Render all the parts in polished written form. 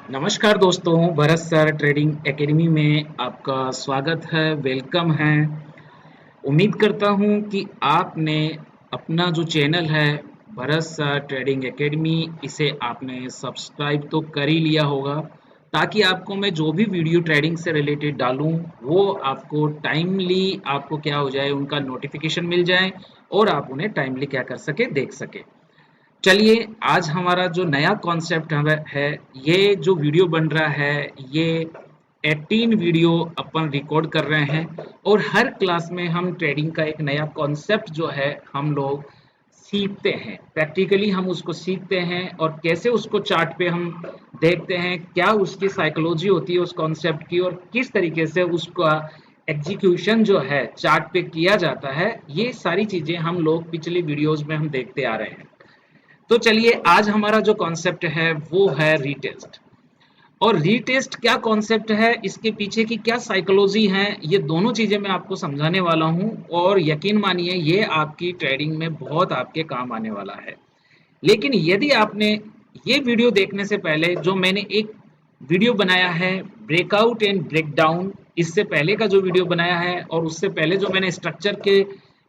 नमस्कार दोस्तों, Bharat sir trading academy में आपका स्वागत है, वेलकम है। उम्मीद करता हूँ कि आपने अपना जो चैनल है भरत सर ट्रेडिंग एकेडमी, इसे आपने सब्सक्राइब तो कर ही लिया होगा, ताकि आपको मैं जो भी वीडियो ट्रेडिंग से रिलेटेड डालूँ वो आपको टाइमली आपको क्या हो जाए, उनका नोटिफिकेशन मिल जाए और आप उन्हें टाइमली क्या कर सके, देख सके। चलिए, आज हमारा जो नया कॉन्सेप्ट है, ये जो वीडियो बन रहा है, ये 18 वीडियो अपन रिकॉर्ड कर रहे हैं और हर क्लास में हम ट्रेडिंग का एक नया कॉन्सेप्ट जो है हम लोग सीखते हैं। प्रैक्टिकली हम उसको सीखते हैं और कैसे उसको चार्ट पे हम देखते हैं, क्या उसकी साइकोलॉजी होती है उस कॉन्सेप्ट की और किस तरीके से उसका एग्जीक्यूशन जो है चार्ट पे किया जाता है। ये सारी चीज़ें हम लोग पिछली वीडियोस में हम देखते आ रहे हैं। तो चलिए, आज हमारा जो कॉन्सेप्ट है वो है रीटेस्ट। और रीटेस्ट क्या कॉन्सेप्ट है, इसके पीछे की क्या साइकोलॉजी है, ये दोनों चीजें मैं आपको समझाने वाला हूं और यकीन मानिए ये आपकी ट्रेडिंग में बहुत आपके काम आने वाला है। लेकिन यदि आपने ये वीडियो देखने से पहले जो मैंने एक वीडियो बनाया है ब्रेकआउट एंड ब्रेकडाउन, इससे पहले का जो वीडियो बनाया है और उससे पहले जो मैंने स्ट्रक्चर के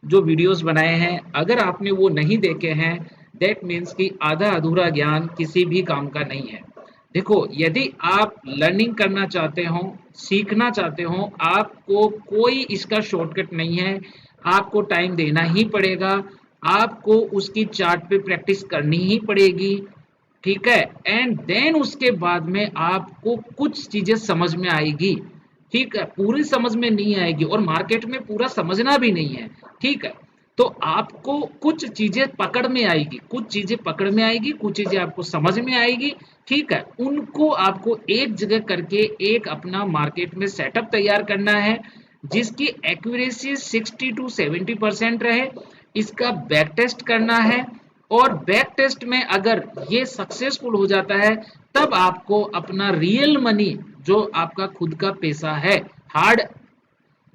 जो वीडियोस बनाए हैं, अगर आपने वो नहीं देखे हैं, दैट मीन्स कि आधा अधूरा ज्ञान किसी भी काम का नहीं है। देखो, यदि आप लर्निंग करना चाहते हो, सीखना चाहते हो, आपको कोई इसका शॉर्टकट नहीं है। आपको टाइम देना ही पड़ेगा, आपको उसकी चार्ट पे प्रैक्टिस करनी ही पड़ेगी, ठीक है। एंड देन उसके बाद में आपको कुछ चीजें समझ में आएगी, ठीक है। पूरी समझ में नहीं आएगी और मार्केट में पूरा समझना भी नहीं है, ठीक है। तो आपको कुछ चीजें पकड़ में आएगी, कुछ चीजें पकड़ में आएगी, कुछ चीजें आपको समझ में आएगी, ठीक है। उनको आपको एक जगह करके एक अपना मार्केट में सेटअप तैयार करना है, जिसकी एक्यूरेसी 60 to 70% रहे। इसका बैक टेस्ट करना है और बैक टेस्ट में अगर ये सक्सेसफुल हो जाता है, तब आपको अपना रियल मनी, जो आपका खुद का पैसा है, हार्ड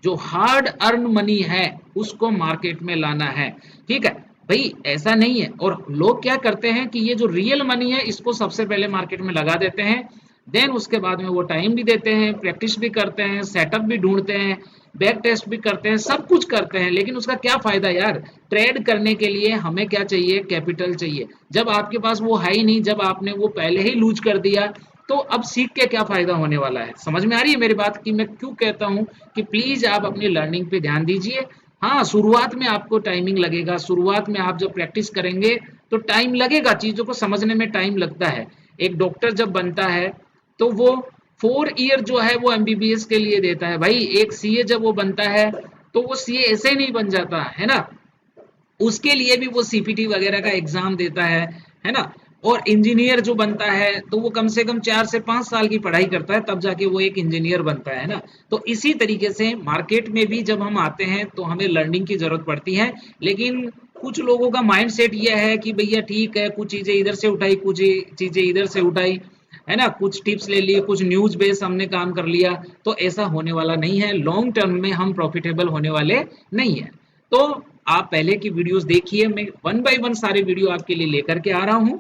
जो हार्ड अर्न मनी है, उसको मार्केट में लाना है, ठीक है। भाई ऐसा नहीं है, और लोग क्या करते हैं कि ये जो रियल मनी है इसको सबसे पहले मार्केट में लगा देते हैं, देन उसके बाद में वो टाइम भी देते हैं, प्रैक्टिस भी करते हैं, सेटअप भी ढूंढते हैं, बैक टेस्ट भी करते हैं, सब कुछ करते हैं, लेकिन उसका क्या फायदा यार। ट्रेड करने के लिए हमें क्या चाहिए, कैपिटल चाहिए। जब आपके पास वो है ही नहीं, जब आपने वो पहले ही लूज कर दिया, तो अब सीख के क्या फायदा होने वाला है। समझ में आ रही है मेरी बात कि मैं क्यों कहता हूं कि प्लीज आप अपनी लर्निंग पे ध्यान दीजिए। हाँ, शुरुआत में आपको टाइमिंग लगेगा, शुरुआत में आप जब प्रैक्टिस करेंगे तो टाइम लगेगा, चीजों को समझने में टाइम लगता है। एक डॉक्टर जब बनता है तो वो 4 ईयर जो है वो एमबीबीएस के लिए देता है भाई। एक सीए जब वो बनता है तो वो सीए ऐसे ही नहीं बन जाता है ना, उसके लिए भी वो सीपीटी वगैरह का एग्जाम देता है ना। और इंजीनियर जो बनता है तो वो कम से कम 4 से 5 साल की पढ़ाई करता है, तब जाके वो एक इंजीनियर बनता है ना। तो इसी तरीके से मार्केट में भी जब हम आते हैं तो हमें लर्निंग की जरूरत पड़ती है। लेकिन कुछ लोगों का माइंड सेट ये है कि भैया ठीक है, कुछ चीजें इधर से उठाई, कुछ चीजें इधर से उठाई, है ना, कुछ टिप्स ले लिए, कुछ न्यूज बेस हमने काम कर लिया। तो ऐसा होने वाला नहीं है, लॉन्ग टर्म में हम प्रॉफिटेबल होने वाले नहीं है। तो आप पहले की वीडियोस देखिए, मैं वन बाय वन सारे वीडियो आपके लिए लेकर के आ रहा हूं।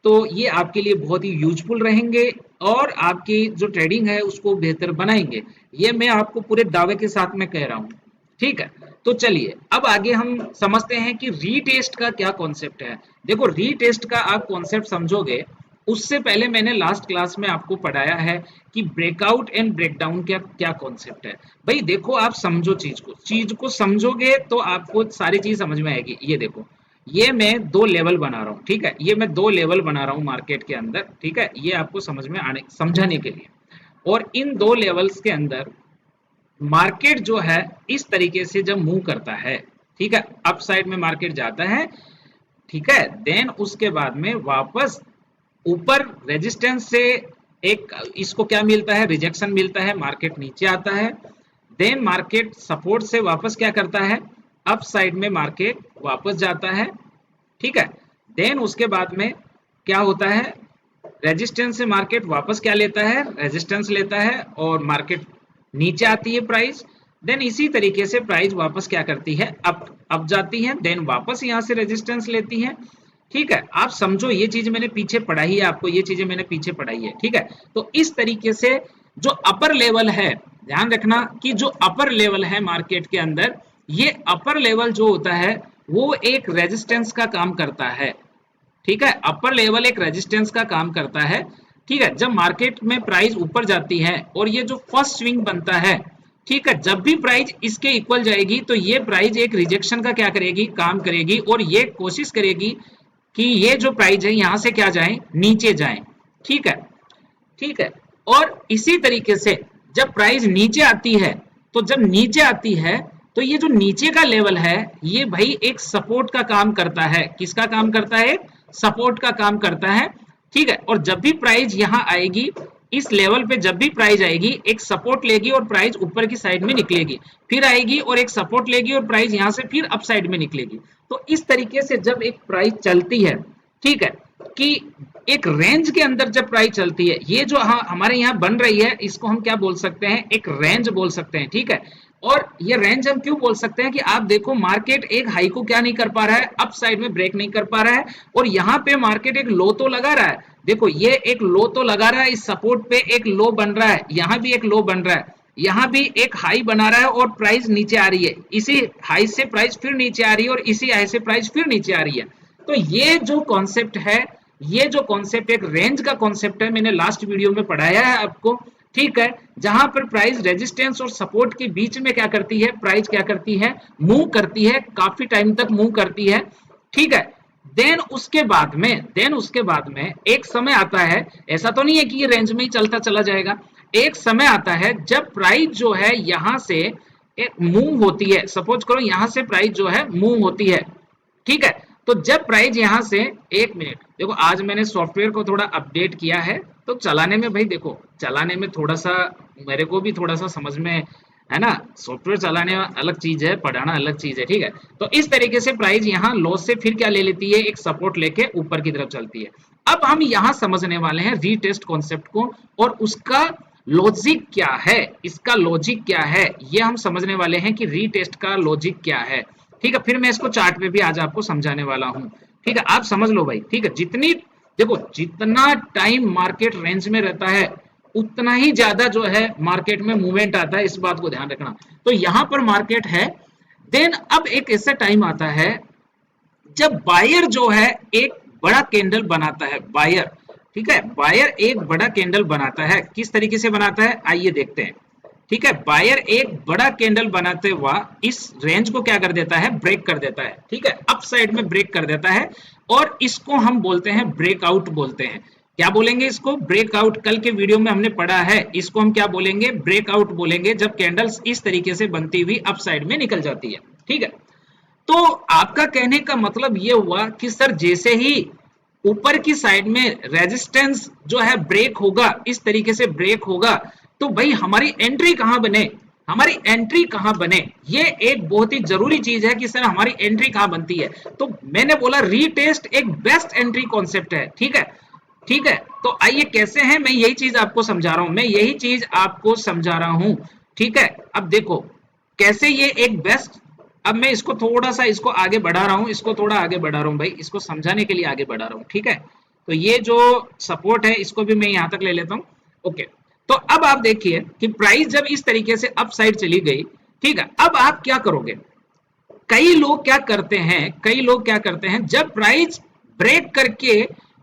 तो ये आपके लिए बहुत ही यूजफुल रहेंगे और आपकी जो ट्रेडिंग है उसको बेहतर बनाएंगे। ये मैं आपको पूरे दावे के साथ में कह रहा हूं, ठीक है। तो चलिए अब आगे हम समझते हैं कि रीटेस्ट का क्या कॉन्सेप्ट है। देखो, रीटेस्ट का आप कॉन्सेप्ट समझोगे उससे पहले मैंने लास्ट क्लास में आपको पढ़ाया है कि ब्रेकआउट एंड ब्रेकडाउन क्या क्या कॉन्सेप्ट है। भाई देखो, आप समझो, चीज को समझोगे तो आपको सारी चीज समझ में आएगी। ये देखो, ये मैं 2 लेवल बना रहा हूँ, ठीक है। ये मैं 2 लेवल बना रहा हूँ मार्केट के अंदर, ठीक है। ये आपको समझ में आने समझाने के लिए। और इन 2 लेवल्स के अंदर मार्केट जो है इस तरीके से जब मूव करता है, ठीक है, अप साइड में मार्केट जाता है, ठीक है। देन उसके बाद में वापस ऊपर रेजिस्टेंस से एक इसको क्या मिलता है, रिजेक्शन मिलता है, मार्केट नीचे आता है। देन मार्केट सपोर्ट से वापस क्या करता है, अप साइड में मार्केट वापस जाता है, ठीक है। देन उसके बाद में क्या होता है, रेजिस्टेंस से मार्केट वापस क्या लेता है, रेजिस्टेंस लेता है और मार्केट नीचे आती है प्राइस। देन इसी तरीके से प्राइस वापस क्या करती है, अप अप जाती है, देन वापस यहां से रेजिस्टेंस लेती है, ठीक है, आप समझो ये चीज मैंने पीछे पढ़ाई है, आपको ये चीजें मैंने पीछे पढ़ाई है। ठीक है, तो इस तरीके से जो अपर लेवल है, ध्यान रखना कि जो अपर लेवल है मार्केट के अंदर, ये अपर लेवल जो होता है वो एक रेजिस्टेंस का काम करता है। ठीक है, अपर लेवल एक रेजिस्टेंस का काम करता है। ठीक है, जब मार्केट में प्राइस ऊपर जाती है और ये जो फर्स्ट स्विंग बनता है, ठीक है, जब भी प्राइस इसके इक्वल जाएगी तो ये प्राइस एक रिजेक्शन का क्या करेगी, काम करेगी, और ये कोशिश करेगी कि ये जो प्राइस है यहां से क्या जाए, नीचे जाए। ठीक है, ठीक है, और इसी तरीके से जब प्राइस नीचे आती है, तो जब नीचे आती है तो ये जो नीचे का लेवल है ये भाई एक सपोर्ट का काम करता है। किसका काम करता है, सपोर्ट का काम करता है। ठीक है, और जब भी प्राइस यहां आएगी, इस लेवल पे जब भी प्राइस आएगी एक सपोर्ट लेगी और प्राइस ऊपर की साइड में निकलेगी, फिर आएगी और एक सपोर्ट लेगी और प्राइस यहां से फिर अप साइड में निकलेगी। तो इस तरीके से जब एक प्राइस चलती है, ठीक है, कि एक रेंज के अंदर जब प्राइस चलती है, ये जो हमारे यहाँ बन रही है इसको हम क्या बोल सकते हैं, एक रेंज बोल सकते हैं। ठीक है, और ये रेंज हम क्यों बोल सकते हैं कि आप देखो मार्केट एक हाई को क्या नहीं कर पा रहा है, अप साइड में ब्रेक नहीं कर पा रहा है, और यहाँ पे मार्केट एक लो तो लगा रहा है। देखो ये एक लो तो लगा रहा है, इस सपोर्ट पे एक लो बन रहा है, यहाँ भी एक लो बन रहा है, यहाँ भी एक हाई बना रहा है और प्राइस नीचे आ रही है, इसी हाई से प्राइस फिर नीचे आ रही है और इसी हाई से प्राइस फिर नीचे आ रही है। तो ये जो कॉन्सेप्ट है, ये जो कॉन्सेप्ट एक रेंज का कॉन्सेप्ट है, मैंने लास्ट वीडियो में पढ़ाया है आपको। ठीक है, जहां पर प्राइस रेजिस्टेंस और सपोर्ट के बीच में क्या करती है, प्राइस क्या करती है, मूव करती है, काफी टाइम तक मूव करती है। ठीक है, देन उसके बाद में एक समय आता है, ऐसा तो नहीं है कि ये रेंज में ही चलता चला जाएगा, एक समय आता है जब प्राइस जो है यहां से एक मूव होती है। सपोज करो यहां से प्राइस जो है मूव होती है। ठीक है, तो जब प्राइस यहां से, एक मिनट देखो, आज मैंने सॉफ्टवेयर को थोड़ा अपडेट किया है, तो चलाने में भाई देखो, चलाने में थोड़ा सा मेरे को भी थोड़ा सा समझ में है ना, सॉफ्टवेयर चलाने अलग चीज है, पढ़ाना अलग चीज है। ठीक है, तो इस तरीके से प्राइस यहाँ लॉस से फिर क्या ले लेती है, एक सपोर्ट लेके ऊपर की तरफ चलती है। अब हम यहाँ समझने वाले हैं रीटेस्ट कॉन्सेप्ट को, और उसका लॉजिक क्या है, इसका लॉजिक क्या है, ये हम समझने वाले हैं कि रीटेस्ट का लॉजिक क्या है। ठीक है, फिर मैं इसको चार्ट पे भी आज आपको समझाने वाला हूं। ठीक है, आप समझ लो भाई। ठीक है, जितनी देखो, जितना टाइम मार्केट रेंज में रहता है उतना ही ज्यादा जो है मार्केट में मूवमेंट आता है, इस बात को ध्यान रखना। तो यहां पर मार्केट है, देन अब एक ऐसा टाइम आता है जब बायर जो है एक बड़ा कैंडल बनाता है, बायर। ठीक है, बायर एक बड़ा कैंडल बनाता है, किस तरीके से बनाता है आइए देखते हैं। ठीक है, बायर एक बड़ा कैंडल बनाते हुआ इस रेंज को क्या कर देता है, ब्रेक कर देता है। ठीक है, अप साइड में ब्रेक कर देता है, और इसको हम बोलते हैं ब्रेकआउट बोलते हैं। क्या बोलेंगे इसको, ब्रेकआउट। कल के वीडियो में हमने पढ़ा है, इसको हम क्या बोलेंगे, ब्रेकआउट बोलेंगे, जब कैंडल्स इस तरीके से बनती हुई अप साइड में निकल जाती है। ठीक है, तो आपका कहने का मतलब ये हुआ कि सर जैसे ही ऊपर की साइड में रेजिस्टेंस जो है ब्रेक होगा, इस तरीके से ब्रेक होगा, तो भाई हमारी एंट्री कहां बने, हमारी एंट्री कहां बने, ये एक बहुत ही जरूरी चीज है कि सर हमारी एंट्री कहां बनती है। तो मैंने बोला रीटेस्ट एक बेस्ट एंट्री कॉन्सेप्ट है। ठीक है, ठीक है, तो आइए कैसे हैं, मैं यही चीज आपको समझा रहा हूं, मैं यही चीज आपको समझा रहा हूं। ठीक है, अब देखो कैसे ये एक बेस्ट, अब मैं इसको थोड़ा सा इसको आगे बढ़ा रहा हूं, इसको थोड़ा आगे बढ़ा रहा हूं भाई, इसको समझाने के लिए आगे बढ़ा रहा हूं। ठीक है, तो ये जो सपोर्ट है इसको भी मैं यहां तक ले लेता हूं। ओके, तो अब आप देखिए कि प्राइस जब इस तरीके से अप साइड चली गई, ठीक है, अब आप क्या करोगे, कई लोग क्या करते हैं, कई लोग क्या करते हैं, जब प्राइस ब्रेक करके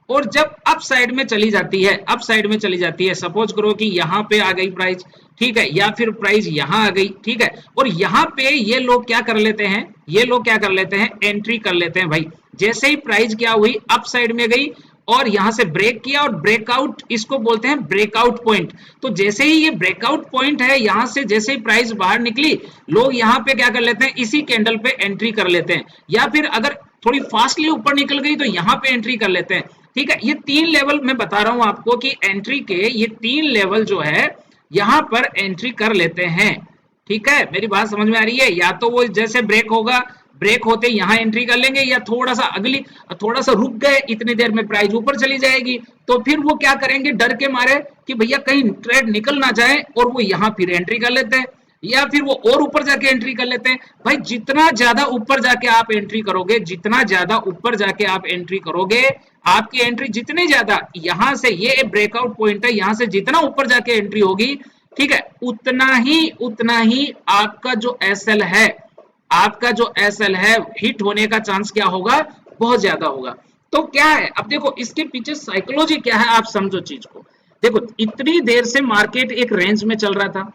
और जब अप साइड में चली जाती है, अप साइड में चली जाती है, सपोज करो कि यहां पे आ गई प्राइस, ठीक है, या फिर प्राइस यहां आ गई, ठीक है, और यहां पे ये लोग क्या कर लेते हैं, ये लोग क्या कर लेते हैं, एंट्री कर लेते हैं भाई। जैसे ही प्राइस क्या हुई, अप साइड में गई और यहां से ब्रेक किया और ब्रेकआउट, इसको बोलते हैं ब्रेकआउट पॉइंट। तो जैसे ही ये ब्रेकआउट पॉइंट है, यहां से जैसे ही प्राइस बाहर निकली, लोग यहां पे क्या कर लेते हैं, इसी कैंडल पे एंट्री कर लेते हैं, या फिर अगर थोड़ी फास्टली ऊपर निकल गई तो यहां पे एंट्री कर लेते हैं। ठीक है, ये 3 लेवल मैं बता रहा हूं आपको कि एंट्री के ये 3 लेवल जो है यहां पर एंट्री कर लेते हैं। ठीक है, मेरी बात समझ में आ रही है, या तो वो जैसे ब्रेक होगा, ब्रेक होते यहां एंट्री कर लेंगे, या थोड़ा सा अगली, थोड़ा सा रुक गए, इतनी देर में प्राइस ऊपर चली जाएगी, तो फिर वो क्या करेंगे, डर के मारे कि भैया कहीं ट्रेड निकल ना जाए, और वो यहां फिर एंट्री कर लेते हैं। या फिर वो और ऊपर जाके एंट्री कर लेते हैं। भाई जितना ज्यादा ऊपर जाके आप एंट्री करोगे, जितना ज्यादा ऊपर जाके आप एंट्री करोगे, आपकी एंट्री जितनी ज्यादा, यहां से ये ब्रेकआउट पॉइंट है, यहां से जितना ऊपर जाके एंट्री होगी, ठीक है, उतना ही आपका जो एसएल है, आपका जो एसएल है हिट होने का चांस क्या होगा, बहुत ज्यादा होगा। तो क्या है, अब देखो इसके पीछे साइकोलॉजी क्या है, आप समझो चीज को। देखो इतनी देर से मार्केट एक रेंज में चल रहा था,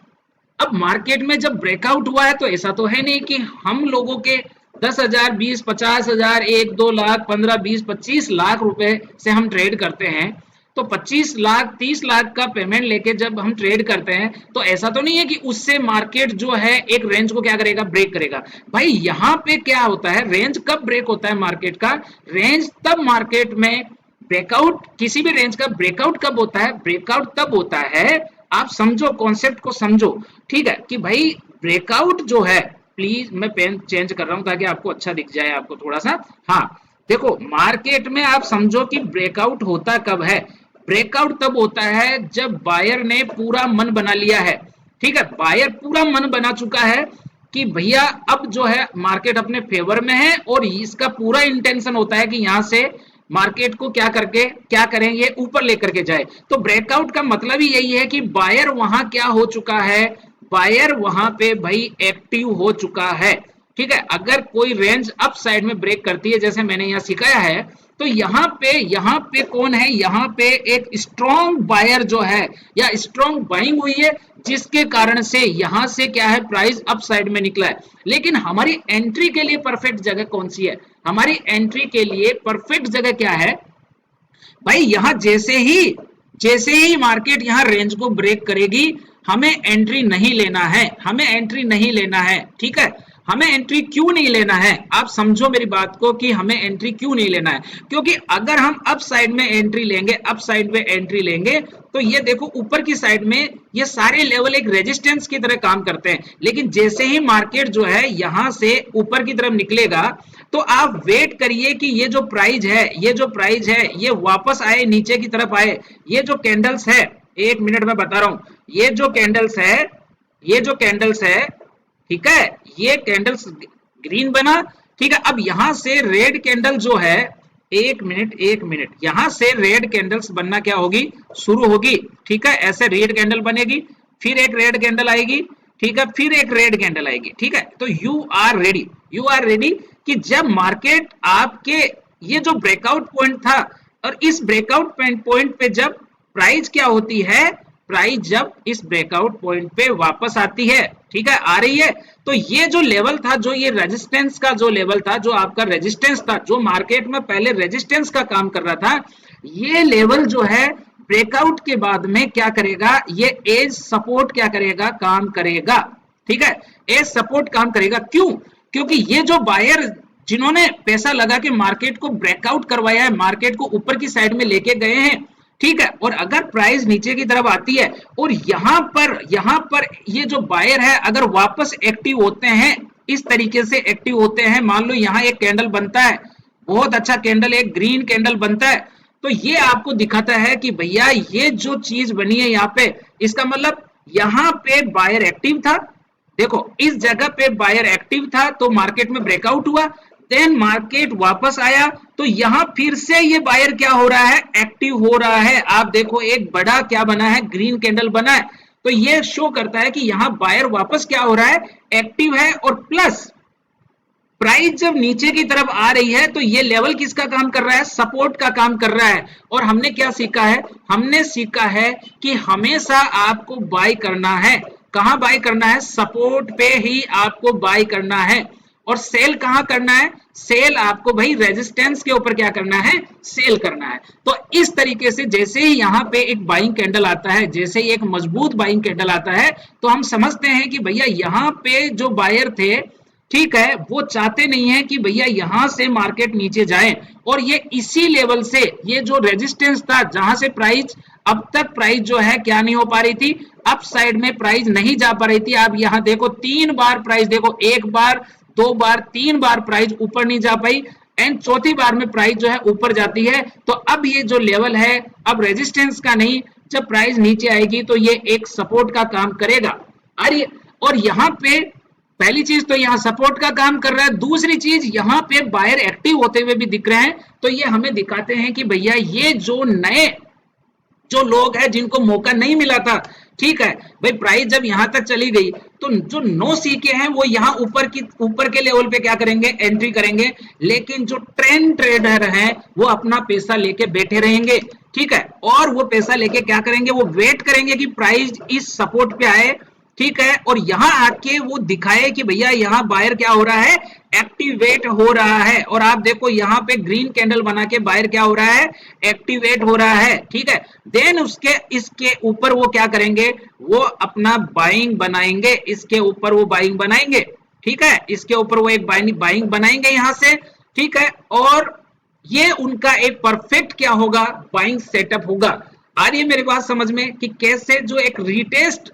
अब मार्केट में जब ब्रेकआउट हुआ है तो ऐसा तो है नहीं कि हम लोगों के 10,000, 20, 50,000, 1, 2 लाख, 15, 20, 25 लाख रुपए से हम ट्रेड करते हैं। तो 25 लाख, 30 लाख का पेमेंट लेके जब हम ट्रेड करते हैं तो ऐसा तो नहीं है कि उससे मार्केट जो है एक रेंज को क्या करेगा, ब्रेक करेगा। भाई यहाँ पे क्या होता है, रेंज कब ब्रेक होता है मार्केट का, रेंज तब मार्केट में ब्रेकआउट, किसी भी रेंज का ब्रेकआउट कब होता है, ब्रेकआउट तब होता है, आप समझो कॉन्सेप्ट को समझो, ठीक है, कि भाई ब्रेकआउट जो है, प्लीज मैं पेन चेंज कर रहा हूं ताकि आपको अच्छा दिख जाए आपको थोड़ा सा। हाँ देखो मार्केट में आप समझो कि ब्रेकआउट होता कब है, ब्रेकआउट तब होता है जब बायर ने पूरा मन बना लिया है, ठीक है, बायर पूरा मन बना चुका है कि भैया अब जो है मार्केट अपने फेवर में है और इसका पूरा इंटेंशन होता है कि यहां से मार्केट को क्या करके क्या करें, ये ऊपर लेकर के जाए। तो ब्रेकआउट का मतलब ही यही है कि बायर वहां क्या हो चुका है, बायर वहां पे भाई एक्टिव हो चुका है, ठीक है। अगर कोई रेंज अप साइड में ब्रेक करती है जैसे मैंने यहाँ सिखाया है, तो यहाँ पे कौन है, यहाँ पे एक स्ट्रॉन्ग बायर जो है या स्ट्रॉन्ग बाइंग हुई है, जिसके कारण से यहाँ से क्या है, प्राइस अप साइड में निकला है। लेकिन हमारी एंट्री के लिए परफेक्ट जगह कौन सी है, हमारी एंट्री के लिए परफेक्ट जगह क्या है भाई, यहाँ जैसे ही मार्केट यहाँ रेंज को ब्रेक करेगी, हमें एंट्री नहीं लेना है, हमें एंट्री नहीं लेना है, ठीक है। हमें एंट्री क्यों नहीं लेना है, आप समझो मेरी बात को कि हमें एंट्री क्यों नहीं लेना है, क्योंकि अगर हम अप साइड में एंट्री लेंगे, अप साइड में एंट्री लेंगे, तो ये देखो ऊपर की साइड में ये सारे लेवल एक रेजिस्टेंस की तरह काम करते हैं। लेकिन जैसे ही मार्केट जो है यहां से ऊपर की तरफ निकलेगा, तो आप वेट करिए कि ये जो प्राइस है, ये जो प्राइस है ये वापस आए, नीचे की तरफ आए। ये जो कैंडल्स है, एक मिनट में बता रहा हूं, ये जो कैंडल्स है, ये जो कैंडल्स है, ठीक है, ये कैंडल्स ग्रीन बना, ठीक है। अब यहां से रेड कैंडल जो है, एक मिनट, यहां से रेड कैंडल्स बनना क्या होगी, शुरू होगी, ठीक है। ऐसे रेड कैंडल बनेगी, फिर एक रेड कैंडल आएगी, ठीक है, फिर एक रेड कैंडल आएगी, ठीक है। तो यू आर रेडी कि जब मार्केट आपके ये जो ब्रेकआउट पॉइंट था, और इस ब्रेकआउट पॉइंट पे जब प्राइस क्या होती है, प्राइस जब इस ब्रेकआउट पॉइंट पे वापस आती है, ठीक है, आ रही है, तो ये जो लेवल था, जो ये रेजिस्टेंस का जो लेवल था, जो आपका रेजिस्टेंस था, जो मार्केट में पहले रेजिस्टेंस का काम कर रहा था, ये लेवल जो है ब्रेकआउट के बाद में क्या करेगा, ये एज सपोर्ट क्या करेगा, काम करेगा, ठीक है, एज सपोर्ट काम करेगा। क्यों, क्योंकि ये जो बायर जिन्होंने पैसा लगा के मार्केट को ब्रेकआउट करवाया है, मार्केट को ऊपर की साइड में लेके गए हैं, ठीक है, और अगर प्राइस नीचे की तरफ आती है और यहाँ पर ये जो बायर है अगर वापस एक्टिव होते हैं, इस तरीके से एक्टिव होते हैं, मान लो यहाँ एक कैंडल बनता है, बहुत अच्छा कैंडल, एक ग्रीन कैंडल बनता है, तो ये आपको दिखाता है कि भैया ये जो चीज बनी है यहाँ पे, इसका मतलब यहाँ पे बायर एक्टिव था, देखो इस जगह पे बायर एक्टिव था, तो मार्केट में ब्रेकआउट हुआ, देन मार्केट वापस आया, तो यहां फिर से ये बायर क्या हो रहा है, एक्टिव हो रहा है। आप देखो एक बड़ा क्या बना है, ग्रीन कैंडल बना है, तो ये शो करता है कि यहां बायर वापस क्या हो रहा है, एक्टिव है, और प्लस प्राइस जब नीचे की तरफ आ रही है तो ये लेवल किसका काम कर रहा है, सपोर्ट का काम कर रहा है। और हमने क्या सीखा है, हमने सीखा है कि हमेशा आपको बाय करना है, कहां बाय करना है, सपोर्ट पे ही आपको बाय करना है, और सेल कहां करना है, सेल आपको भाई रेजिस्टेंस के ऊपर क्या करना है, सेल करना है। तो इस तरीके से जैसे ही यहाँ पे एक बाइंग कैंडल आता है, जैसे ही एक मजबूत बाइंग कैंडल आता है, तो हम समझते हैं कि भैया यहाँ पे जो बायर थे, ठीक है, वो चाहते नहीं है कि भैया यहां से मार्केट नीचे जाए, और ये इसी लेवल से, ये जो रेजिस्टेंस था जहां से प्राइस अब तक प्राइस जो है क्या नहीं हो पा रही थी, अप साइड में प्राइस नहीं जा पा रही थी। आप यहां देखो 3 बार प्राइस, देखो 1 बार 2 बार 3 बार प्राइस ऊपर नहीं जा पाई, एंड चौथी बार में प्राइस जो है ऊपर जाती है। तो अब ये जो लेवल है अब रेजिस्टेंस का नहीं, जब प्राइस नीचे आएगी तो ये एक सपोर्ट का काम करेगा। और यहाँ पे पहली चीज तो यहाँ सपोर्ट का काम कर रहा है, दूसरी चीज यहाँ पे बायर एक्टिव होते हुए भी दिख रहे हैं। तो ये हमें दिखाते हैं कि भैया ये जो नए जो लोग हैं जिनको मौका नहीं मिला था, ठीक है भाई, प्राइस जब यहां तक चली गई तो जो नो सीके हैं वो यहाँ ऊपर के लेवल पे क्या करेंगे, एंट्री करेंगे। लेकिन जो ट्रेंड ट्रेडर हैं वो अपना पैसा लेके बैठे रहेंगे, ठीक है, और वो पैसा लेके क्या करेंगे, वो वेट करेंगे कि प्राइस इस सपोर्ट पे आए, ठीक है, और यहां आके वो दिखाए कि भैया यहाँ बायर क्या हो रहा है, एक्टिवेट हो रहा है। और आप देखो यहाँ पे ग्रीन कैंडल बना के बायर क्या हो रहा है, एक्टिवेट हो रहा है, ठीक है। देन उसके इसके ऊपर वो क्या करेंगे, वो अपना बाइंग बनाएंगे, इसके ऊपर वो बाइंग बनाएंगे, ठीक है, इसके ऊपर वो एक बाइंग बनाएंगे यहां से, ठीक है, और ये उनका एक परफेक्ट क्या होगा, बाइंग सेटअप होगा। आ रही है मेरी बात समझ में कि कैसे जो एक रीटेस्ट,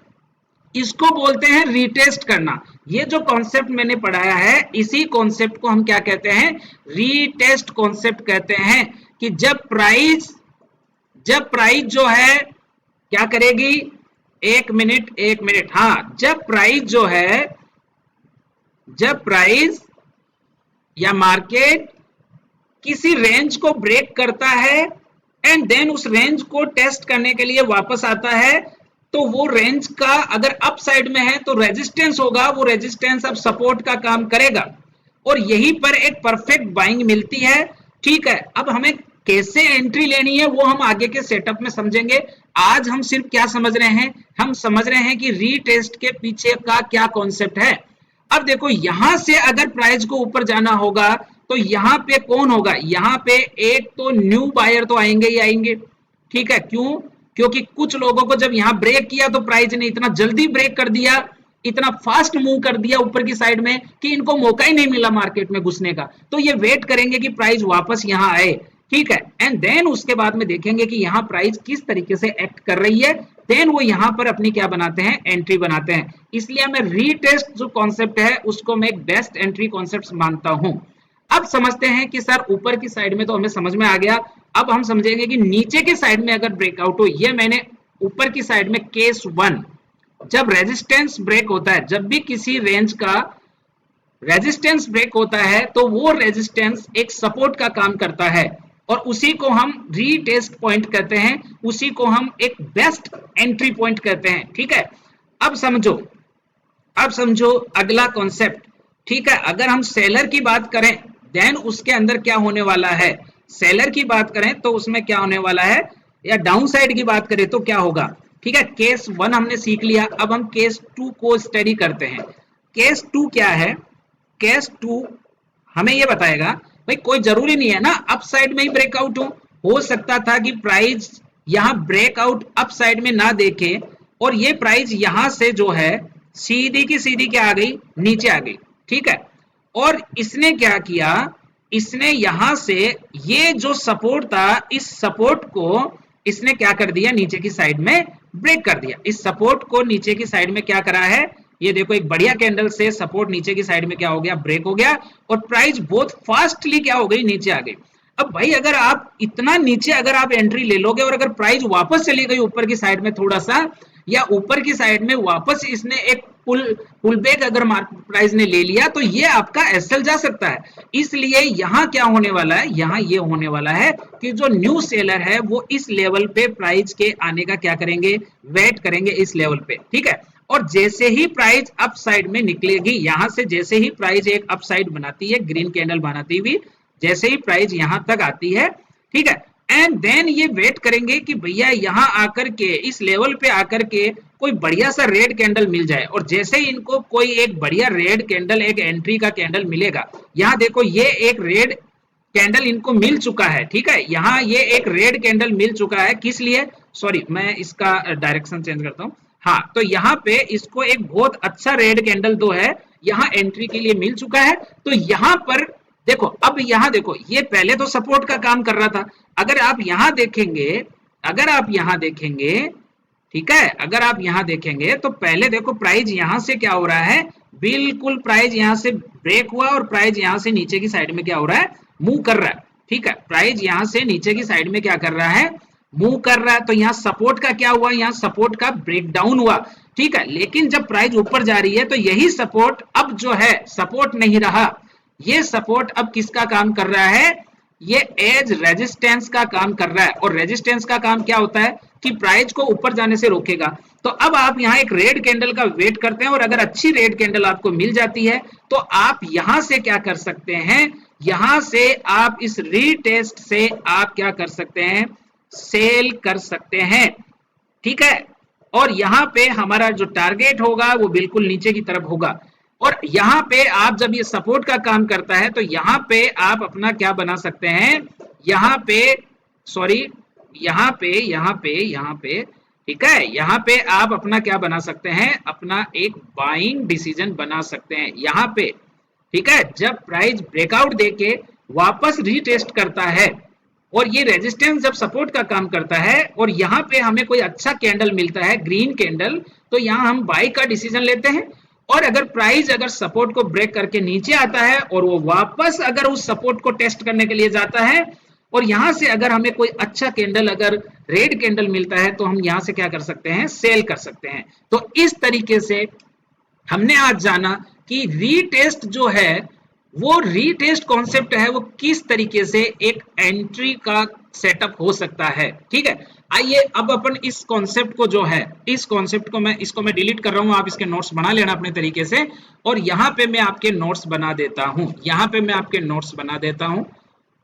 इसको बोलते हैं रीटेस्ट करना। ये जो कॉन्सेप्ट मैंने पढ़ाया है इसी कॉन्सेप्ट को हम क्या कहते हैं, रीटेस्ट कॉन्सेप्ट कहते हैं। कि जब प्राइस जो है क्या करेगी, एक मिनट, हाँ, जब प्राइस या मार्केट किसी रेंज को ब्रेक करता है एंड देन उस रेंज को टेस्ट करने के लिए वापस आता है, तो वो रेंज का अगर अप साइड में है तो रेजिस्टेंस होगा, वो रेजिस्टेंस अब सपोर्ट का काम करेगा और यहीं पर एक परफेक्ट बाइंग मिलती है, ठीक है। अब हमें कैसे एंट्री लेनी है वो हम आगे के सेटअप में समझेंगे। आज हम सिर्फ क्या समझ रहे हैं, हम समझ रहे हैं कि रीटेस्ट के पीछे का क्या कॉन्सेप्ट है। अब देखो यहां से अगर प्राइस को ऊपर जाना होगा तो यहाँ पे कौन होगा, यहाँ पे एक तो न्यू बायर तो आएंगे ही आएंगे, ठीक है, क्यों, क्योंकि कुछ लोगों को जब यहां ब्रेक किया तो प्राइस ने इतना जल्दी ब्रेक कर दिया, इतना फास्ट मूव कर दिया ऊपर की साइड में कि इनको मौका ही नहीं मिला मार्केट में घुसने का। तो ये वेट करेंगे कि प्राइस वापस यहां आए, ठीक है, एंड देन उसके बाद में देखेंगे कि यहां प्राइस किस तरीके से एक्ट कर रही है, देन वो यहां पर अपनी क्या बनाते हैं, एंट्री बनाते हैं। इसलिए मैं रीटेस्ट जो कॉन्सेप्ट है उसको मैं एक बेस्ट एंट्री कॉन्सेप्ट मानता हूं। अब समझते हैं कि सर ऊपर की साइड में तो हमें समझ में आ गया, अब हम समझेंगे कि नीचे की साइड में अगर ब्रेकआउट हो, ये मैंने ऊपर की साइड में केस 1, जब रेजिस्टेंस ब्रेक होता है, जब भी किसी रेंज का रेजिस्टेंस ब्रेक होता है तो वो रेजिस्टेंस एक सपोर्ट का काम करता है और उसी को हम रीटेस्ट पॉइंट कहते हैं, उसी को हम एक बेस्ट एंट्री पॉइंट कहते हैं, ठीक है। अब समझो अगला कॉन्सेप्ट, ठीक है। अगर हम सेलर की बात करें देन उसके अंदर क्या होने वाला है, सेलर की बात करें तो उसमें क्या होने वाला है, या डाउन साइड की बात करें तो क्या होगा, ठीक है। केस 1 हमने सीख लिया, अब हम केस 2 को स्टडी करते हैं। केस 2 क्या है, केस 2 हमें ये बताएगा, भाई कोई जरूरी नहीं है ना अप साइड में ही ब्रेकआउट हो सकता था कि प्राइस यहां ब्रेकआउट अप साइड में ना देखे और ये प्राइस यहां से जो है सीधी की सीधी क्या आ गई, नीचे आ गई, ठीक है। और इसने क्या किया, इसने यहां से ये जो सपोर्ट था, इस सपोर्ट को इसने क्या कर दिया, नीचे की साइड में ब्रेक कर दिया। इस सपोर्ट को नीचे की साइड में क्या करा है, ये देखो एक बढ़िया कैंडल से सपोर्ट नीचे की साइड में क्या हो गया, ब्रेक हो गया और प्राइस बहुत फास्टली क्या हो गई, नीचे आ गई। अब भाई अगर आप इतना नीचे अगर आप एंट्री ले लोगे और अगर प्राइस वापस चली गई ऊपर की साइड में थोड़ा सा, या ऊपर की साइड में वापस इसने एक पुल बैक अगर प्राइस ने ले लिया तो ये आपका एसएल जा सकता है। इसलिए यहां क्या होने वाला है, यहां ये होने वाला है कि जो न्यू सेलर है वो इस लेवल पे प्राइस के आने का क्या करेंगे, वेट करेंगे इस लेवल पे, ठीक है। और जैसे ही प्राइस अप साइड में निकलेगी, यहां से जैसे ही प्राइस एक अप साइड बनाती है, ग्रीन कैंडल बनाती हुई, जैसे ही प्राइस यहां तक आती है, ठीक है, एंड देन ये वेट करेंगे कि भैया यहां आकर के इस लेवल पे आकर के कोई बढ़िया सा रेड कैंडल मिल जाए। और जैसे ही इनको कोई एक बढ़िया रेड कैंडल, एक एंट्री का कैंडल मिलेगा, यहां देखो ये एक रेड कैंडल इनको मिल चुका है, ठीक है, यहां ये एक रेड कैंडल मिल चुका है, किस लिए, सॉरी मैं इसका डायरेक्शन चेंज करता हूं, हाँ, तो यहाँ पे इसको एक बहुत अच्छा रेड कैंडल दो है यहाँ एंट्री के लिए मिल चुका है। तो यहाँ पर देखो, अब यहाँ देखो, ये पहले तो सपोर्ट का काम कर रहा था, अगर आप यहाँ देखेंगे, ठीक है, अगर आप यहाँ देखेंगे तो पहले देखो प्राइस यहाँ से क्या हो रहा है, बिल्कुल प्राइस यहाँ से ब्रेक हुआ और प्राइस यहाँ से नीचे की साइड में क्या हो रहा है, मूव कर रहा है, ठीक है, प्राइस यहाँ से नीचे की साइड में क्या कर रहा है, मूव कर रहा है, तो यहाँ सपोर्ट का क्या हुआ, यहाँ सपोर्ट का ब्रेकडाउन हुआ, ठीक है। लेकिन जब प्राइस ऊपर जा रही है तो यही सपोर्ट अब जो है सपोर्ट नहीं रहा, ये सपोर्ट अब किसका काम कर रहा है, ये एज रेजिस्टेंस का काम कर रहा है। और रेजिस्टेंस का काम क्या होता है कि प्राइस को ऊपर जाने से रोकेगा। तो अब आप यहाँ एक रेड कैंडल का वेट करते हैं और अगर अच्छी रेड कैंडल आपको मिल जाती है तो आप यहां से क्या कर सकते हैं, यहां से आप इस रीटेस्ट से आप क्या कर सकते हैं, सेल कर सकते हैं, ठीक है। और यहाँ पे हमारा जो टारगेट होगा वो बिल्कुल नीचे की तरफ होगा। और यहाँ पे आप जब ये सपोर्ट का काम करता है तो यहाँ पे आप अपना क्या बना सकते हैं, यहाँ पे सॉरी यहाँ पे ठीक है, यहाँ पे आप अपना क्या बना सकते हैं, अपना एक बाइंग डिसीजन बना सकते हैं यहाँ पे, ठीक है। जब प्राइस ब्रेकआउट देके वापस रीटेस्ट करता है और ये रेजिस्टेंस जब सपोर्ट का काम करता है और यहाँ पे हमें कोई अच्छा कैंडल मिलता है, ग्रीन कैंडल, तो यहाँ हम बाई का डिसीजन लेते हैं। और अगर प्राइस अगर सपोर्ट को ब्रेक करके नीचे आता है और वो वापस अगर उस सपोर्ट को टेस्ट करने के लिए जाता है और यहां से अगर हमें कोई अच्छा कैंडल, अगर रेड कैंडल मिलता है तो हम यहां से क्या कर सकते हैं, सेल कर सकते हैं। तो इस तरीके से हमने आज जाना कि रीटेस्ट जो है वो रीटेस्ट कॉन्सेप्ट है, वो किस तरीके से एक एंट्री का सेटअप हो सकता है, ठीक है। आइए अब अपन इस कॉन्सेप्ट को जो है, इस कॉन्सेप्ट को इसको मैं डिलीट कर रहा हूं, आप इसके नोट्स बना लेना अपने तरीके से। और यहाँ पे मैं आपके नोट्स बना देता हूं, यहाँ पे मैं आपके नोट्स बना देता हूं,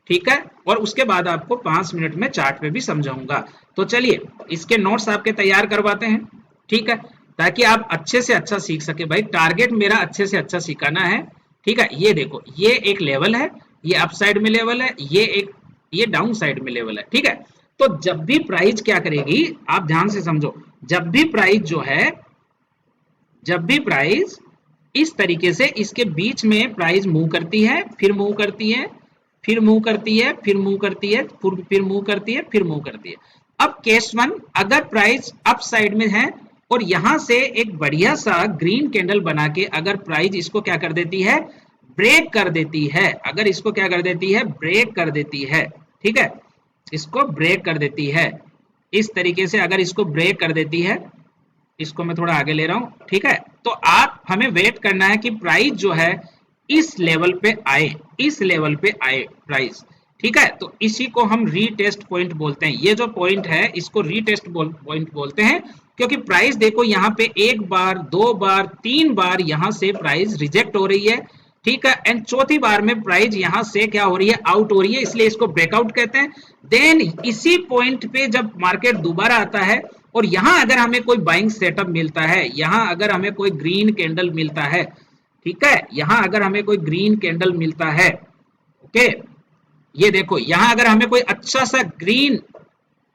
ठीक है। और उसके बाद आपको 5 मिनट में चार्ट पे भी समझाऊंगा। तो चलिए इसके नोट्स आपके तैयार करवाते हैं, ठीक है, ताकि आप अच्छे से अच्छा सीख सके। भाई टारगेट मेरा अच्छे से अच्छा सिखाना है, ठीक है। ये देखो, ये एक लेवल है, ये अप साइड में लेवल है, ये डाउन साइड में लेवल है, ठीक है। तो जब भी प्राइस क्या करेगी, आप ध्यान से समझो, जब भी प्राइस जो है, जब भी प्राइस इस तरीके से इसके बीच में प्राइस मूव करती है, फिर मूव करती है, फिर मूव करती है, फिर मूव करती है, फिर मूव करती है, फिर मूव करती है। अब केस 1, अगर प्राइस अप साइड में है और यहां से एक बढ़िया सा ग्रीन कैंडल बना के अगर प्राइस इसको क्या कर देती है, ब्रेक कर देती है, अगर इसको क्या कर देती है, ब्रेक कर देती है, ठीक है, इसको ब्रेक कर देती है, इस तरीके से अगर इसको ब्रेक कर देती है, इसको मैं थोड़ा आगे ले रहा हूं, ठीक है। तो आप हमें वेट करना है कि प्राइस जो है इस लेवल पे आए, इस लेवल पे आए प्राइस, ठीक है। तो इसी को हम रीटेस्ट पॉइंट बोलते हैं, ये जो पॉइंट है इसको रीटेस्ट पॉइंट बोलते हैं, क्योंकि प्राइस देखो यहाँ पे एक बार, दो बार, 3 बार यहां से प्राइस रिजेक्ट हो रही है, ठीक है। एंड चौथी बार में प्राइस यहां से क्या हो रही है, आउट हो रही है, इसलिए इसको ब्रेकआउट कहते हैं। देन इसी पॉइंट पे जब मार्केट दोबारा आता है और यहां अगर हमें कोई बाइंग सेटअप मिलता है, यहां अगर हमें कोई ग्रीन कैंडल मिलता है, ठीक है, यहां अगर हमें कोई ग्रीन कैंडल मिलता है, ओके, ये देखो यहां अगर हमें कोई अच्छा सा ग्रीन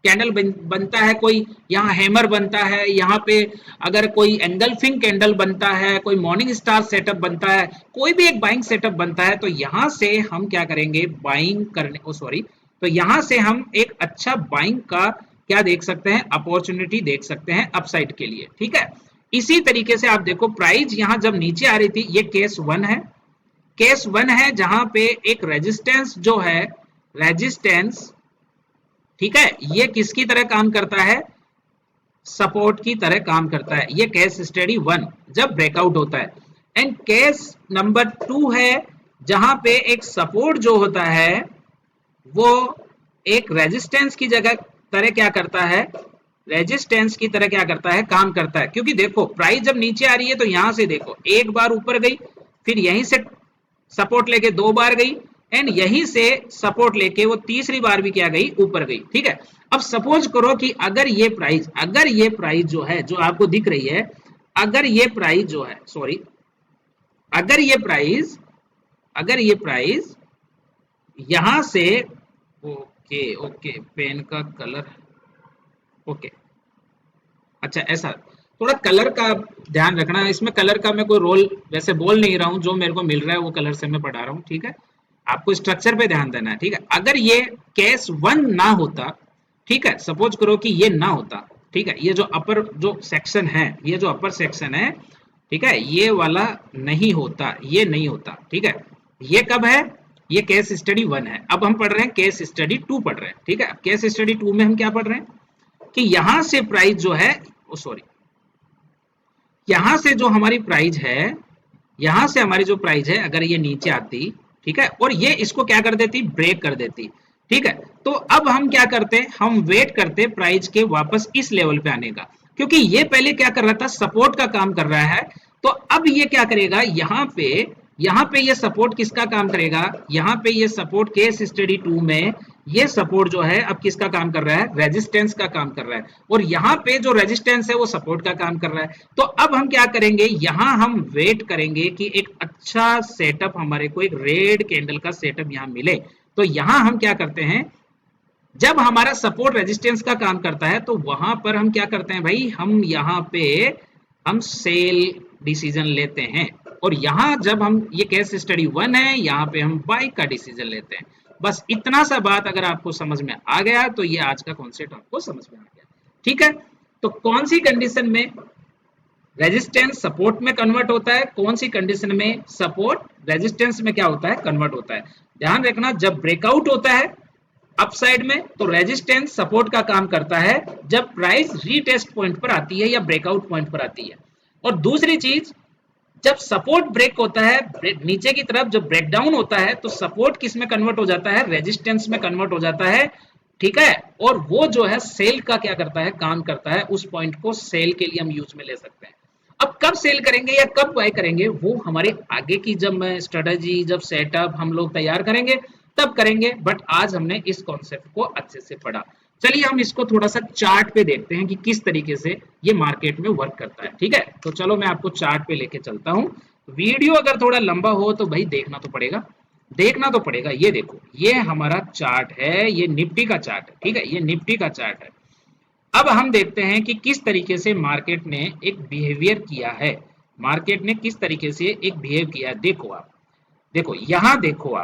कैंडल बनता है, कोई यहाँ हैमर बनता है, यहाँ पे अगर कोई एंगल्फिंग कैंडल बनता है, कोई मॉर्निंग स्टार सेटअप बनता है, कोई भी एक बाइंग सेटअप बनता है, तो यहां से हम क्या करेंगे, बाइंग करने को, सॉरी, तो यहां से हम एक अच्छा बाइंग का क्या देख सकते हैं, अपॉर्चुनिटी देख सकते हैं अपसाइड के लिए, ठीक है। इसी तरीके से आप देखो प्राइस यहां जब नीचे आ रही थी, ये केस 1 है, केस 1 है जहां पे एक रेजिस्टेंस जो है, रेजिस्टेंस, ठीक है, ये किसकी तरह काम करता है, सपोर्ट की तरह काम करता है, ये केस स्टडी 1 जब ब्रेकआउट होता है। एंड केस नंबर 2 है जहां पे एक सपोर्ट जो होता है वो एक रेजिस्टेंस की जगह तरह क्या करता है, रेजिस्टेंस की तरह क्या करता है, काम करता है। क्योंकि देखो प्राइस जब नीचे आ रही है तो यहां से देखो एक बार ऊपर गई, फिर यहीं से सपोर्ट लेके 2 बार गई, एंड यहीं से सपोर्ट लेके वो तीसरी बार भी क्या गई, ऊपर गई, ठीक है। अब सपोज करो कि अगर ये प्राइस जो है, जो आपको दिख रही है, अगर ये प्राइस जो है, सॉरी, अगर ये प्राइस यहां से, ओके, पेन का कलर, ओके, अच्छा ऐसा, थोड़ा कलर का ध्यान रखना, इसमें कलर का मैं कोई रोल वैसे बोल नहीं रहा हूं, जो मेरे को मिल रहा है वो कलर से मैं पढ़ा रहा हूं, ठीक है। आपको स्ट्रक्चर पे ध्यान देना है, ठीक है। अगर ये केस 1 ना होता, ठीक है, सपोज करो कि ये ना होता, ठीक है, ये जो अपर जो सेक्शन है, ये जो अपर सेक्शन है, ठीक है, ये वाला नहीं होता, ये नहीं होता, ठीक है। ये कब है, ये केस स्टडी 1 है। अब हम पढ़ रहे हैं केस स्टडी 2 पढ़ रहे हैं, ठीक है। केस स्टडी 2 में हम क्या पढ़ रहे हैं कि यहां से प्राइस जो है, सॉरी, यहां से जो हमारी प्राइस है, यहां से हमारी जो प्राइस है अगर ये नीचे आती, ठीक है, और ये इसको क्या कर देती, ब्रेक कर देती, ठीक है, तो अब हम क्या करते, हम वेट करते प्राइस के वापस इस लेवल पे आने का, क्योंकि ये पहले क्या कर रहा था, सपोर्ट का काम कर रहा है। तो अब ये क्या करेगा, यहाँ पे ये सपोर्ट किसका काम करेगा, यहाँ पे ये सपोर्ट केस स्टडी 2 में ये सपोर्ट जो है अब किसका काम कर रहा है, रेजिस्टेंस का काम कर रहा है, और यहाँ पे जो रेजिस्टेंस है वो सपोर्ट का काम कर रहा है। तो अब हम क्या करेंगे, यहाँ हम वेट करेंगे कि एक अच्छा सेटअप हमारे को, एक रेड कैंडल का सेटअप यहाँ मिले। तो यहाँ हम क्या करते हैं, जब हमारा सपोर्ट रेजिस्टेंस का काम करता है तो वहां पर हम क्या करते हैं भाई, हम यहाँ पे हम सेल डिसीजन लेते हैं, और यहाँ जब हम, ये केस स्टडी 1 है, यहाँ पे हम बाय का डिसीजन लेते हैं। बस इतना सा बात अगर आपको समझ में आ गया तो ये आज का कॉन्सेप्ट आपको समझ में आ गया, ठीक है। तो कौन सी कंडीशन में रेजिस्टेंस सपोर्ट में कन्वर्ट होता है, कौन सी कंडीशन में सपोर्ट रेजिस्टेंस में क्या होता है, कन्वर्ट होता है। ध्यान रखना, जब ब्रेकआउट होता है अपसाइड में तो रेजिस्टेंस सपोर्ट का काम करता है, जब प्राइस रीटेस्ट पॉइंट पर आती है या ब्रेकआउट पॉइंट पर आती है। और दूसरी चीज, जब सपोर्ट ब्रेक होता है नीचे की तरफ, जब ब्रेकडाउन होता है तो सपोर्ट किस में कन्वर्ट हो जाता है, रेजिस्टेंस में कन्वर्ट हो जाता है, ठीक है। और वो जो है सेल का क्या करता है, काम करता है, उस पॉइंट को सेल के लिए हम यूज में ले सकते हैं। अब कब सेल करेंगे या कब बाय करेंगे, वो हमारे आगे की जब स्ट्रेटजी, जब सेटअप हम लोग तैयार करेंगे तब करेंगे, बट आज हमने इस कॉन्सेप्ट को अच्छे से पढ़ा। चलिए हम इसको थोड़ा सा चार्ट पे देखते हैं कि किस तरीके से ये मार्केट में वर्क करता है, ठीक है। तो चलो मैं आपको चार्ट पे लेके चलता हूँ। वीडियो अगर थोड़ा लंबा हो तो भाई देखना तो पड़ेगा, देखना तो पड़ेगा। ये देखो, ये हमारा चार्ट है, ये निफ्टी का चार्ट है, ठीक है, ये निफ्टी का चार्ट है। अब हम देखते हैं कि किस तरीके से मार्केट ने एक बिहेवियर किया है, मार्केट ने किस तरीके से एक बिहेव किया। देखो आप, देखो यहाँ, देखो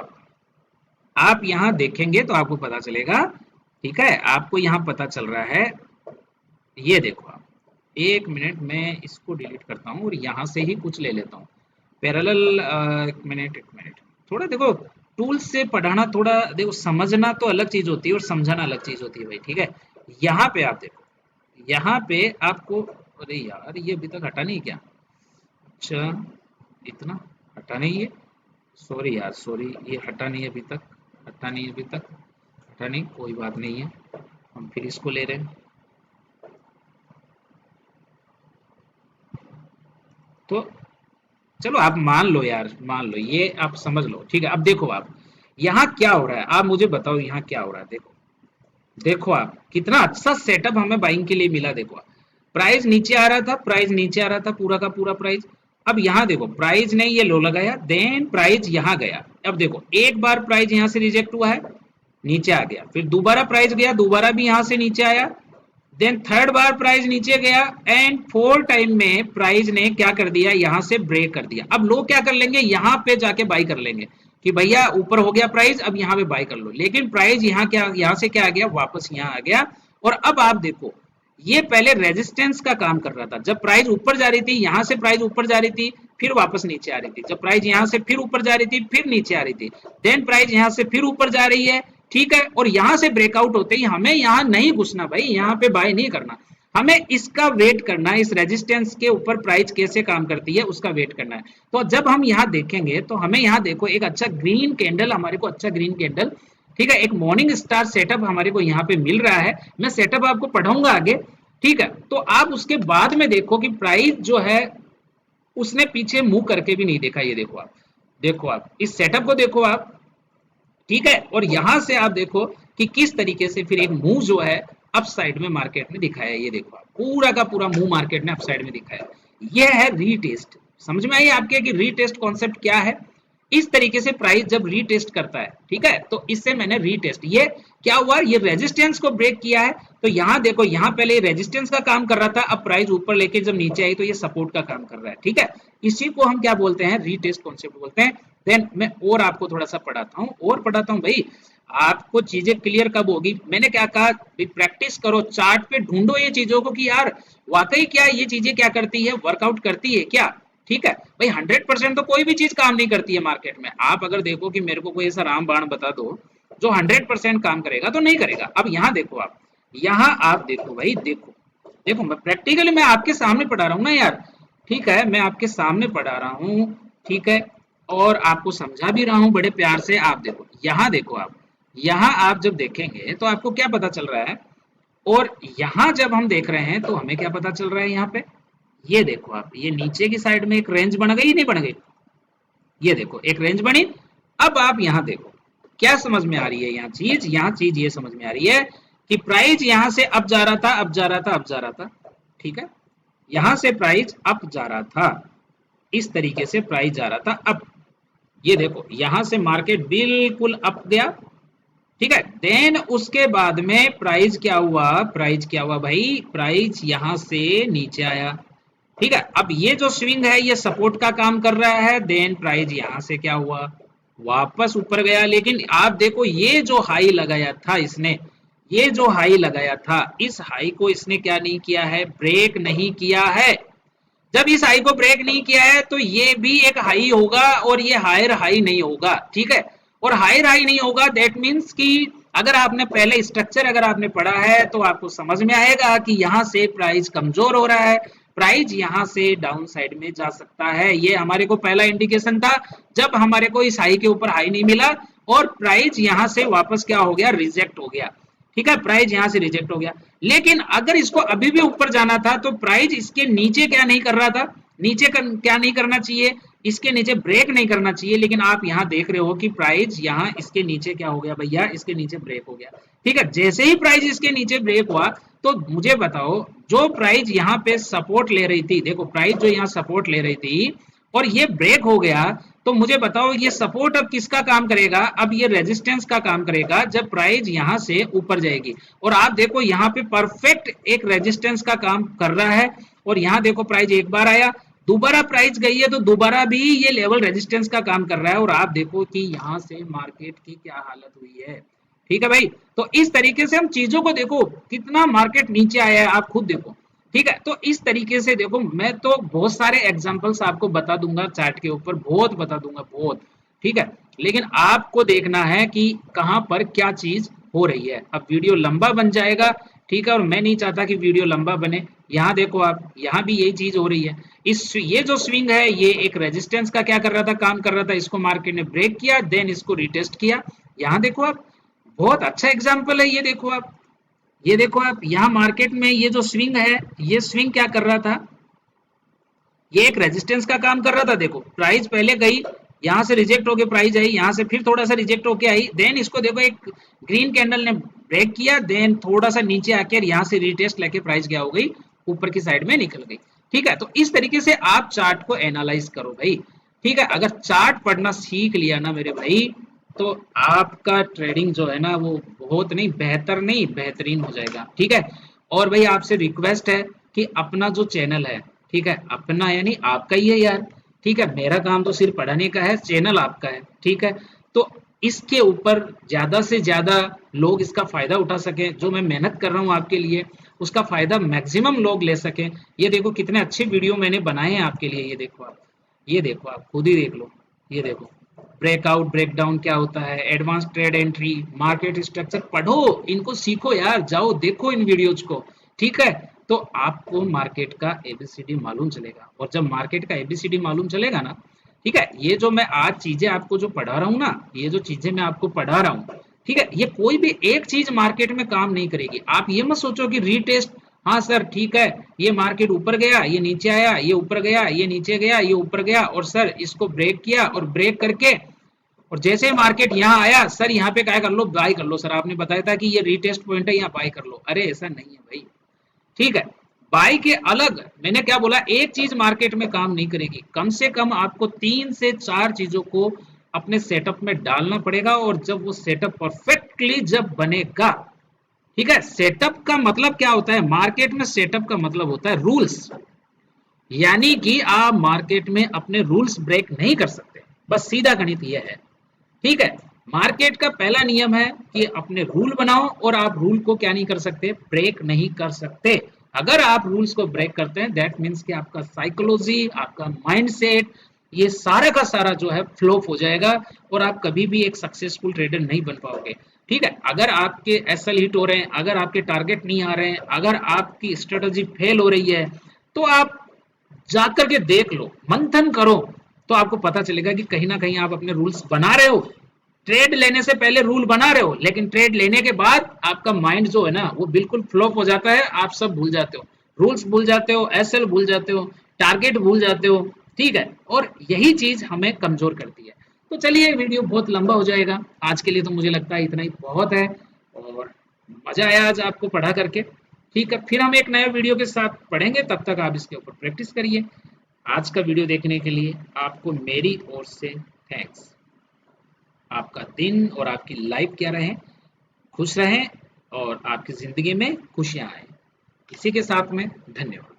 आप यहाँ देखेंगे तो आपको पता चलेगा, ठीक है, आपको यहाँ पता चल रहा है। ये देखो आप, एक मिनट में इसको डिलीट करता हूँ और यहाँ से ही कुछ ले लेता हूँ पैरेलल। एक मिनट, थोड़ा देखो, टूल्स से पढ़ाना, थोड़ा देखो, समझना तो अलग चीज होती है और समझाना अलग चीज होती है भाई, ठीक है। यहाँ पे आप देखो, यहाँ पे आपको, अरे यार ये अभी तक हटा नहीं क्या, अच्छा इतना हटा नहीं है, सॉरी यार सॉरी, ये हटा नहीं अभी तक, हटा नहीं अभी तक, हटा नहीं, कोई बात नहीं है, हम फिर इसको ले रहे हैं। तो चलो आप मान लो यार, मान लो, ये आप समझ लो, ठीक है। अब देखो आप यहाँ क्या हो रहा है, आप मुझे बताओ यहाँ क्या हो रहा है। देखो, देखो आप, कितना अच्छा सेटअप हमें बाइंग के लिए मिला। देखो प्राइस नीचे आ रहा था, प्राइस नीचे आ रहा था, पूरा का पूरा प्राइस। अब यहाँ देखो, प्राइस ने ये लो लगाया, देन प्राइस यहाँ गया। अब देखो, एक बार प्राइस यहाँ से रिजेक्ट हुआ है, नीचे आ गया, फिर दोबारा प्राइस गया, दोबारा भी यहाँ से नीचे आया, देन थर्ड बार प्राइस नीचे गया, एंड फोर्थ टाइम में प्राइस ने क्या कर दिया, यहाँ से ब्रेक कर दिया। अब लोग क्या कर लेंगे, यहाँ पे जाके बाई कर लेंगे कि भैया ऊपर हो गया प्राइस, अब यहाँ पे बाई कर लो। लेकिन प्राइस यहाँ क्या, यहाँ से क्या आ गया, वापस यहाँ आ गया। और अब आप देखो, ये पहले रेजिस्टेंस का काम कर रहा था, जब प्राइस ऊपर जा रही थी, यहाँ से प्राइस ऊपर जा रही थी, फिर वापस नीचे आ रही थी, जब प्राइस यहाँ से फिर ऊपर जा रही थी, फिर नीचे आ रही थी, देन प्राइस यहाँ से फिर ऊपर जा रही है, ठीक है। और यहाँ से ब्रेकआउट होते ही हमें यहाँ नहीं घुसना भाई, यहाँ पे बाय नहीं करना, हमें इसका वेट करना है, इस रेजिस्टेंस के ऊपर प्राइस कैसे काम करती है उसका वेट करना है। तो जब हम यहाँ देखेंगे तो हमें यहाँ देखो, एक अच्छा ग्रीन कैंडल, हमारे को अच्छा ग्रीन कैंडल, ठीक है, एक मॉर्निंग स्टार सेटअप हमारे को यहाँ पे मिल रहा है। मैं सेटअप आपको पढ़ाऊंगा आगे, ठीक है। तो आप उसके बाद में देखो कि प्राइस जो है उसने पीछे मुंह करके भी नहीं देखा। ये देखो आप, देखो आप इस सेटअप को देखो आप, ठीक है। और यहां से आप देखो कि किस तरीके से फिर एक मूव जो है अप साइड में मार्केट में दिखाया है। ये देखो आप, पूरा का पूरा मूव मार्केट ने अप साइड में दिखाया। ये है रीटेस्ट। समझ में आई आपके कि रीटेस्ट कॉन्सेप्ट क्या है। इस तरीके से प्राइस जब रीटेस्ट करता है, ठीक है, तो इससे मैंने रीटेस्ट, ये क्या हुआ, ये रेजिस्टेंस को ब्रेक किया है। तो यहाँ देखो, यहाँ पहले रेजिस्टेंस का काम कर रहा था, अब प्राइस ऊपर लेके जब नीचे आई तो ये सपोर्ट का काम कर रहा है, ठीक है। इसी को हम क्या बोलते हैं, रीटेस्ट कॉन्सेप्ट बोलते हैं। देन मैं और आपको थोड़ा सा पढ़ाता हूँ भाई, आपको चीजें क्लियर कब होगी। मैंने क्या कहा, प्रैक्टिस करो, चार्ट पे ढूंढो ये चीजों को कि यार वाकई क्या ये चीजें क्या करती है, वर्कआउट करती है क्या, ठीक है भाई, 100% तो कोई भी चीज काम नहीं करती है मार्केट में। आप अगर देखो कि मेरे को कोई ऐसा रामबाण बता दो जो 100% काम करेगा, तो नहीं करेगा। अब यहाँ देखो आप, यहाँ आप देखो भाई, देखो देखो, मैं प्रैक्टिकली मैं आपके सामने पढ़ा रहा हूँ ना यार, ठीक है, मैं आपके सामने पढ़ा रहा हूँ, ठीक है, और आपको समझा भी रहा हूँ बड़े प्यार से। आप देखो, यहाँ देखो आप, यहाँ आप जब देखेंगे तो आपको क्या पता चल रहा है, और यहाँ जब हम देख रहे हैं तो हमें क्या पता चल रहा है यहाँ पे, ये देखो आप, ये नीचे की साइड में एक रेंज बन गई, नहीं बन गई, ये देखो एक रेंज बनी। अब आप यहाँ देखो, क्या समझ में आ रही है यहाँ चीज ये समझ में आ रही है कि प्राइस यहाँ से अप जा रहा था, अप जा रहा था, अप जा रहा था, ठीक है, यहाँ से प्राइस अप जा रहा था, इस तरीके से प्राइस जा रहा था अप। ये देखो यहाँ से मार्केट बिल्कुल अप गया, ठीक है, देन उसके बाद में प्राइस क्या हुआ, प्राइस क्या हुआ भाई, प्राइस यहाँ से नीचे आया, ठीक है। अब ये जो स्विंग है ये सपोर्ट का काम कर रहा है, देन प्राइस यहाँ से क्या हुआ, वापस ऊपर गया। लेकिन आप देखो ये जो हाई लगाया था इसने, ये जो हाई लगाया था, इस हाई को इसने क्या नहीं किया है, ब्रेक नहीं किया है। जब इस हाई को ब्रेक नहीं किया है तो ये भी एक हाई होगा और ये हायर हाई नहीं होगा, ठीक है। और हायर हाई नहीं होगा दैट मीन्स कि अगर आपने पहले स्ट्रक्चर अगर आपने पढ़ा है तो आपको समझ में आएगा कि यहाँ से प्राइस कमजोर हो रहा है, प्राइस यहाँ से डाउन साइड में जा सकता है। ये हमारे को पहला इंडिकेशन था जब हमारे को इस हाई के ऊपर हाई नहीं मिला और प्राइस यहाँ से वापस क्या हो गया, रिजेक्ट हो गया, ठीक है, प्राइस यहाँ से रिजेक्ट हो गया। लेकिन अगर इसको अभी भी ऊपर जाना था तो प्राइस इसके नीचे क्या नहीं कर रहा था, नीचे क्या नहीं करना चाहिए, इसके नीचे ब्रेक नहीं करना चाहिए। लेकिन आप यहाँ देख रहे हो कि प्राइस यहाँ इसके नीचे क्या हो गया भैया, इसके नीचे ब्रेक हो गया, ठीक है। जैसे ही प्राइस इसके नीचे ब्रेक हुआ तो मुझे बताओ, जो प्राइस यहाँ पे सपोर्ट ले रही थी, देखो प्राइस जो यहाँ सपोर्ट ले रही थी और ये ब्रेक हो गया, तो मुझे बताओ ये सपोर्ट अब किसका काम करेगा, अब ये रेजिस्टेंस का काम करेगा जब प्राइस यहाँ से ऊपर जाएगी। और आप देखो यहाँ पे परफेक्ट एक रेजिस्टेंस का काम कर रहा है। और यहाँ देखो प्राइस एक बार आया, दोबारा प्राइस गई है तो दोबारा भी ये लेवल रेजिस्टेंस का काम कर रहा है। और आप देखो कि यहाँ से मार्केट की क्या हालत हुई है, ठीक है भाई। तो इस तरीके से हम चीजों को देखो, कितना मार्केट नीचे आया है आप खुद देखो, ठीक है। तो इस तरीके से देखो, मैं तो बहुत सारे एग्जांपल्स आपको बता दूंगा चार्ट के ऊपर, बहुत बता दूंगा बहुत, ठीक है। लेकिन आपको देखना है कि कहां पर क्या चीज हो रही है। अब वीडियो लंबा बन जाएगा, ठीक है, और मैं नहीं चाहता कि वीडियो लंबा बने। यहाँ देखो आप, यहाँ भी यही चीज हो रही है। ये जो स्विंग है ये एक रेजिस्टेंस का क्या कर रहा था, काम कर रहा था, इसको मार्केट ने ब्रेक किया, देन इसको रिटेस्ट किया। यहाँ देखो आप, बहुत अच्छा एग्जाम्पल है, ये देखो आप, ये देखो आप, यहाँ मार्केट में ये जो स्विंग है, ये स्विंग क्या कर रहा था, ये एक रेजिस्टेंस का काम कर रहा था। देखो प्राइस पहले गई, यहाँ से रिजेक्ट होके प्राइस आई, यहाँ से फिर थोड़ा सा रिजेक्ट होके आई, देन इसको देखो एक ग्रीन कैंडल ने ब्रेक किया, देन थोड़ा सा नीचे आकर यहाँ से रिटेस्ट लेके प्राइस क्या हो गई, ऊपर की साइड में निकल गई, ठीक है। तो इस तरीके से आप चार्ट को एनालाइज करो भाई, ठीक है। अगर चार्ट पढ़ना सीख लिया ना मेरे भाई, तो आपका ट्रेडिंग जो है ना वो बहुत नहीं, बेहतर नहीं, बेहतरीन हो जाएगा, ठीक है। और भाई आपसे रिक्वेस्ट है कि अपना जो चैनल है, ठीक है, अपना यानी आपका ही है यार, ठीक है, मेरा काम तो सिर्फ पढ़ाने का है, चैनल आपका है, ठीक है। तो इसके ऊपर ज्यादा से ज्यादा लोग इसका फायदा उठा सकें, जो मैं मेहनत कर रहा हूँ आपके लिए उसका फायदा मैक्सिमम लोग ले सकें। ये देखो कितने अच्छे वीडियो मैंने बनाए हैं आपके लिए, ये देखो आप, ये देखो आप खुद ही देख लो, ये देखो ब्रेकआउट ब्रेकडाउन क्या होता है, advance trade entry, market structure, पढ़ो इनको, सीखो यार, जाओ देखो इन वीडियोज को, ठीक है। तो आपको मार्केट का एबीसीडी मालूम चलेगा, और जब मार्केट का एबीसीडी मालूम चलेगा ना, ठीक है, ये जो मैं आज चीजें आपको जो पढ़ा रहा हूँ ना, ये जो चीजें मैं आपको पढ़ा रहा हूँ, ठीक है, ये कोई भी एक चीज मार्केट में काम नहीं करेगी। आप ये मत सोचो कि रीटेस्ट, हाँ सर ठीक है, ये मार्केट ऊपर गया, ये नीचे आया, ये ऊपर गया, ये नीचे गया, ये ऊपर गया, और सर इसको ब्रेक किया, और ब्रेक करके और जैसे मार्केट यहाँ आया, सर यहाँ पे क्या कर लो, बाय कर लो, सर आपने बताया था कि ये रीटेस्ट पॉइंट है, यहाँ बाय कर लो। अरे ऐसा नहीं है भाई, ठीक है। बाय के अलग मैंने क्या बोला, एक चीज मार्केट में काम नहीं करेगी, कम से कम आपको 3 से 4 चीजों को अपने सेटअप में डालना पड़ेगा। और जब वो सेटअप परफेक्टली जब बनेगा, ठीक है, सेटअप का मतलब क्या होता है, मार्केट में सेटअप का मतलब होता है रूल्स, यानी कि आप मार्केट में अपने रूल्स ब्रेक नहीं कर सकते, बस सीधा गणित यह है, ठीक है। मार्केट का पहला नियम है कि अपने रूल बनाओ, और आप रूल को क्या नहीं कर सकते, ब्रेक नहीं कर सकते। अगर आप रूल्स को ब्रेक करते हैं दैट मीन्स कि आपका साइकोलॉजी, आपका माइंडसेट, ये सारा का सारा जो है फ्लॉप हो जाएगा और आप कभी भी एक सक्सेसफुल ट्रेडर नहीं बन पाओगे। ठीक है, अगर आपके एसएल हिट हो रहे हैं, अगर आपके टारगेट नहीं आ रहे हैं, अगर आपकी स्ट्रेटजी फेल हो रही है, तो आप जाकर के देख लो, मंथन करो, तो आपको पता चलेगा कि कहीं ना कहीं आप अपने रूल्स बना रहे हो। ट्रेड लेने से पहले रूल बना रहे हो, लेकिन ट्रेड लेने के बाद आपका माइंड जो है ना वो बिल्कुल फ्लॉप हो जाता है, आप सब भूल जाते हो, रूल्स भूल जाते हो, एसएल भूल जाते हो, टारगेट भूल जाते हो। ठीक है, और यही चीज हमें कमजोर करती है। तो चलिए, वीडियो बहुत लंबा हो जाएगा, आज के लिए तो मुझे लगता है इतना ही बहुत है, और मजा आया आज आपको पढ़ा करके। ठीक है, फिर हम एक नए वीडियो के साथ पढ़ेंगे, तब तक आप इसके ऊपर प्रैक्टिस करिए। आज का वीडियो देखने के लिए आपको मेरी ओर से थैंक्स। आपका दिन और आपकी लाइफ क्या रहे, खुश रहें और आपकी ज़िंदगी में खुशियाँ आएँ। इसी के साथ में धन्यवाद।